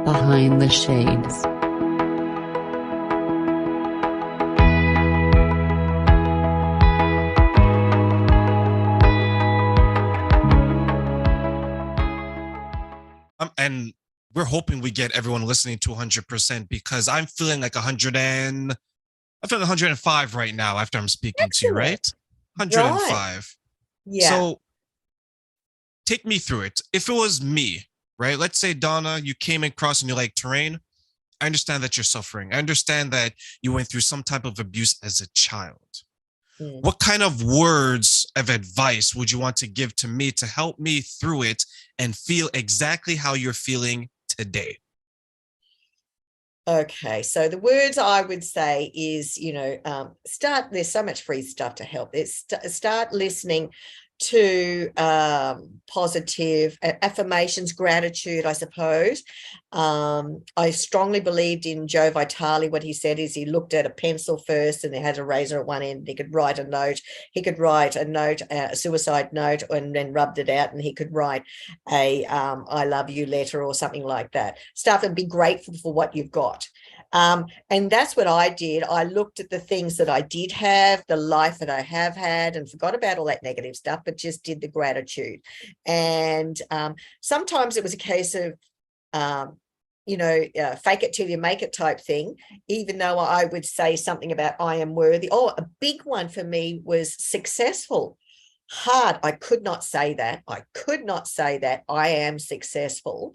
Behind the Shades. And we're hoping we get everyone listening to 100% because I'm feeling like 105 right now after I'm speaking to you, Excellent. right? Right. 105. Yeah. So take me through it. If it was me, right? Let's say, Donna, you came across and you're like, Terrain, I understand that you're suffering. I understand that you went through some type of abuse as a child. Mm. What kind of words of advice would you want to give to me to help me through it and feel exactly how you're feeling today? Okay. So the words I would say is, start, there's so much free stuff to help. Start listening to positive affirmations, gratitude, I suppose. I strongly believed in Joe Vitale. What he said is he looked at a pencil first and he had a razor at one end. And he could write a note. He could write a note, a suicide note, and then rubbed it out. And he could write a I love you letter or something like that. Stuff and be grateful for what you've got. And that's what I did. I looked at the things that I did have, the life that I have had, and forgot about all that negative stuff, but just did the gratitude. And sometimes it was a case of, fake it till you make it type thing, even though I would say something about I am worthy. Oh, a big one for me was successful. Hard. I could not say that. I am successful.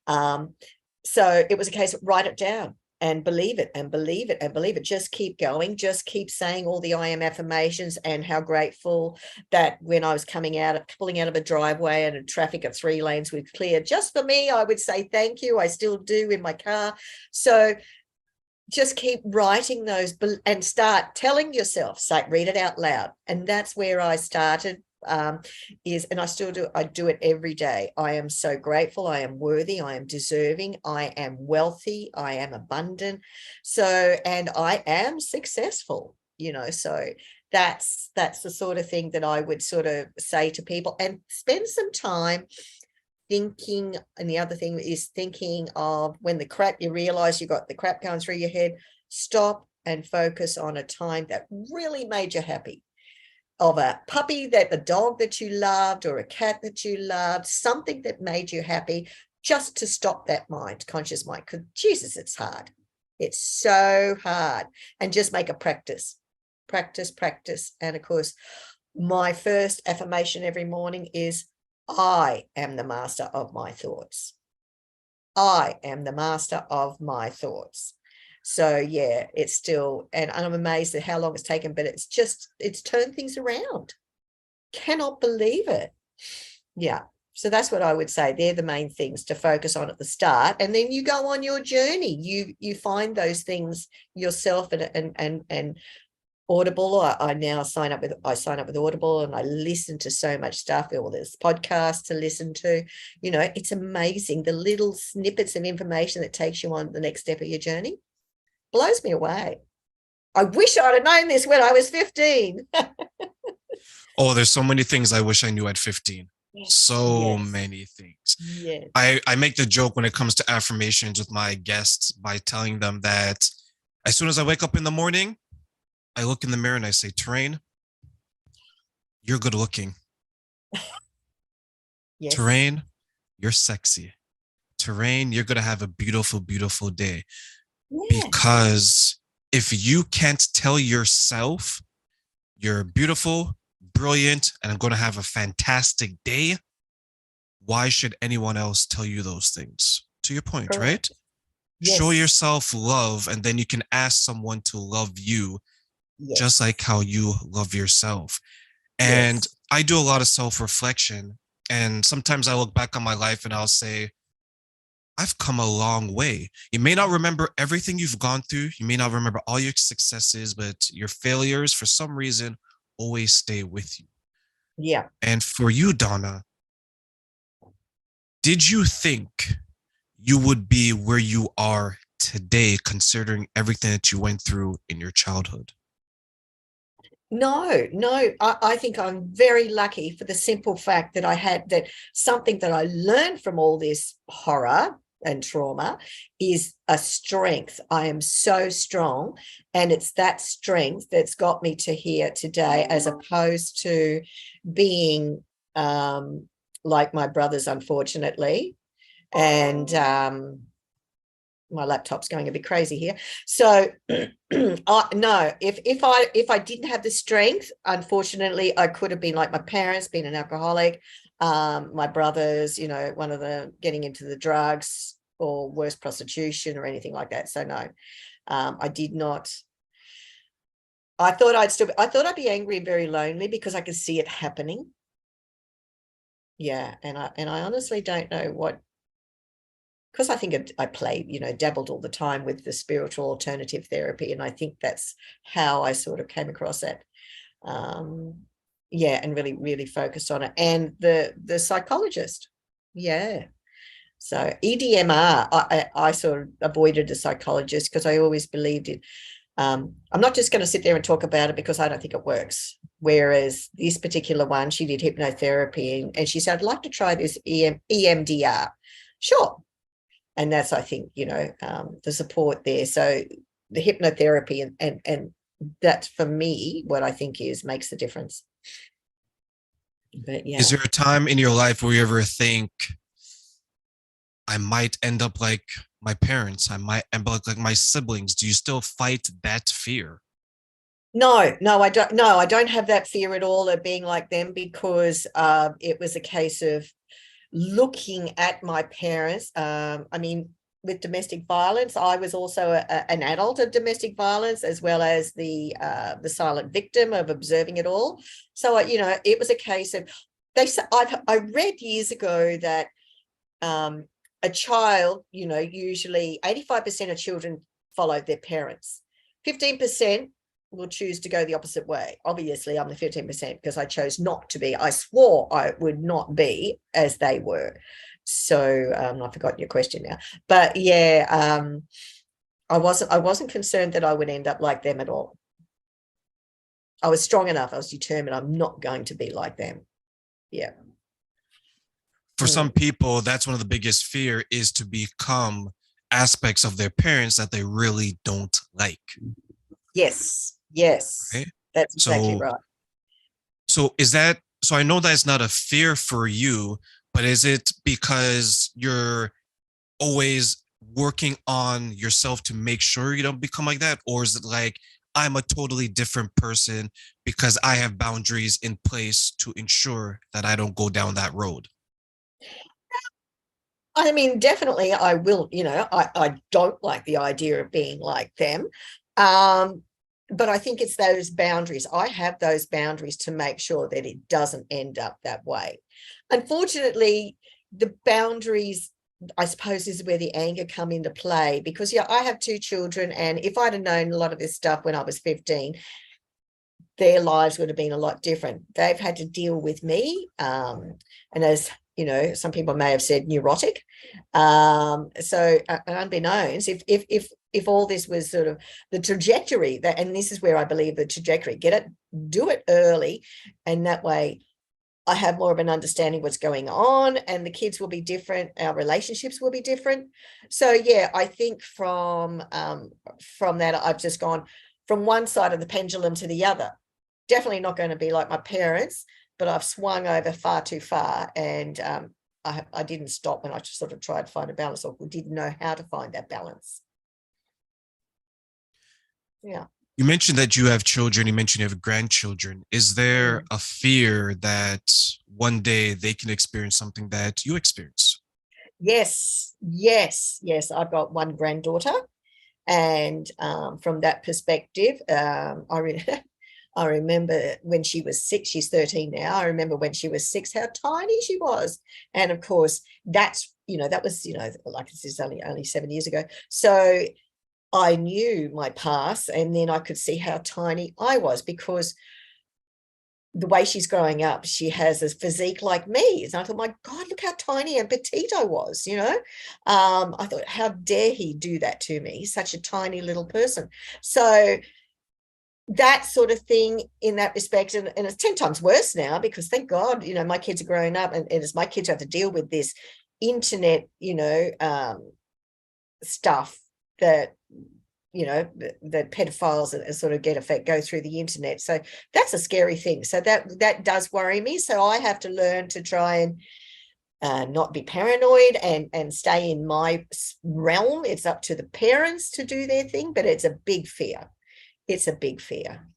So it was a case of write it down and believe it and believe it and believe it. Just keep going. Just keep saying all the I am affirmations and how grateful that when I was pulling out of a driveway and a traffic at 3 lanes was cleared just for me, I would say thank you. I still do in my car. So just keep writing those and start telling yourself, read it out loud. And that's where I started. And I still do. I do it every day. I am so grateful. I am worthy. I am deserving. I am wealthy. I am abundant. And I am successful. So that's the sort of thing that I would sort of say to people, and spend some time thinking. And the other thing is thinking of when you realize you got the crap going through your head. Stop and focus on a time that really made you happy, of a dog that you loved, or a cat that you loved, something that made you happy, just to stop that conscious mind, because Jesus, it's hard. It's so hard. And just make a practice. And of course, my first affirmation every morning is, I am the master of my thoughts. I am the master of my thoughts. So yeah, it's still, and I'm amazed at how long it's taken, but it's turned things around. Cannot believe it. Yeah. So that's what I would say. They're the main things to focus on at the start. And then you go on your journey. You find those things yourself, and Audible. I now sign up with Audible, and I listen to so much stuff. Or there's podcasts to listen to. It's amazing, the little snippets of information that takes you on the next step of your journey. Blows me away. I wish I'd have known this when I was 15. Oh, there's so many things I wish I knew at 15. So Yes. many things. Yes. I make the joke when it comes to affirmations with my guests by telling them that as soon as I wake up in the morning, I look in the mirror and I say, Terrain, you're good looking. Yes. Terrain, you're sexy. Terrain, you're going to have a beautiful, beautiful day. Yes. Because if you can't tell yourself you're beautiful, brilliant, and I'm going to have a fantastic day, why should anyone else tell you those things? To your point, Correct. right? Yes. Show yourself love, and then you can ask someone to love you, yes. just like how you love yourself. And yes. I do a lot of self-reflection, and sometimes I look back on my life and I'll say, I've come a long way. You may not remember everything you've gone through. You may not remember all your successes, but your failures, for some reason, always stay with you. Yeah. And for you, Donna, did you think you would be where you are today, considering everything that you went through in your childhood? No. I think I'm very lucky for the simple fact that I had that something that I learned from all this horror and trauma is a strength. I am so strong, and it's that strength that's got me to here today, as opposed to being like my brothers, unfortunately. And my laptop's going a bit crazy here. So no, if I didn't have the strength, unfortunately, I could have been like my parents, been an alcoholic. My brothers, you know, one of them getting into the drugs or worse, prostitution or anything like that. So no, I did not. I thought I'd be angry and very lonely because I could see it happening. Yeah, and I honestly don't know what, because I think I played, you know, dabbled all the time with the spiritual alternative therapy, and I think that's how I sort of came across it. Yeah, and really focused on it. And the psychologist, yeah. So EDMR, I sort of avoided a psychologist because I always believed it. I'm not just going to sit there and talk about it because I don't think it works. Whereas this particular one, she did hypnotherapy, and she said, I'd like to try this EMDR. Sure. And that's, I think, you know, the support there. So the hypnotherapy and that's, for me, what I think makes the difference. But yeah. Is there a time in your life where you ever think, I might end up like my parents, I might end up like my siblings? Do you still fight that fear? No, I don't. No, I don't have that fear at all of being like them, because it was a case of looking at my parents. I mean, with domestic violence, I was also an adult of domestic violence, as well as the silent victim of observing it all. So, you know, it was a case of, I read years ago that a child, you know, usually 85% of children follow their parents. 15% will choose to go the opposite way. Obviously, I'm the 15% because I chose not to be. I swore I would not be as they were. So I've forgotten your question now. But yeah, I wasn't concerned that I would end up like them at all. I was strong enough. I was determined. I'm not going to be like them. Yeah. For some people, that's one of the biggest fear, is to become aspects of their parents that they really don't like. Yes. Right? That's exactly right. So I know that's not a fear for you, but is it because you're always working on yourself to make sure you don't become like that? Or is it like, I'm a totally different person because I have boundaries in place to ensure that I don't go down that road? I mean, definitely I will, you know, I don't like the idea of being like them. But I think it's those boundaries. I have those boundaries to make sure that it doesn't end up that way. Unfortunately, the boundaries, I suppose, is where the anger come into play, because yeah, I have 2 children, and if I'd have known a lot of this stuff when I was 15, their lives would have been a lot different. They've had to deal with me, and as you know, some people may have said neurotic. So unbeknownst, if all this was sort of the trajectory, that, and this is where I believe the trajectory, do it early, and that way I have more of an understanding what's going on, and the kids will be different, our relationships will be different. So yeah, I think from that, I've just gone from one side of the pendulum to the other. Definitely not going to be like my parents, but I've swung over far too far, and I didn't stop when I just sort of tried to find a balance, or didn't know how to find that balance. Yeah. You mentioned that you have children. You mentioned you have grandchildren. Is there a fear that one day they can experience something that you experience? Yes. I've got one granddaughter, and from that perspective, I remember when she was 6, she's 13 now. I remember when she was 6, how tiny she was. And of course, that's, you know, that was, you know, like this is only 7 years ago. So I knew my past, and then I could see how tiny I was, because the way she's growing up, she has a physique like me. And I thought, my God, look how tiny and petite I was, you know. I thought, how dare he do that to me, such a tiny little person. So that sort of thing in that respect, and it's 10 times worse now, because thank God, you know, my kids are growing up, and as my kids have to deal with this, internet, stuff that, the pedophiles and sort of go through the internet. So that's a scary thing. So that does worry me. So I have to learn to try and not be paranoid and stay in my realm. It's up to the parents to do their thing, but it's a big fear. It's a big fear.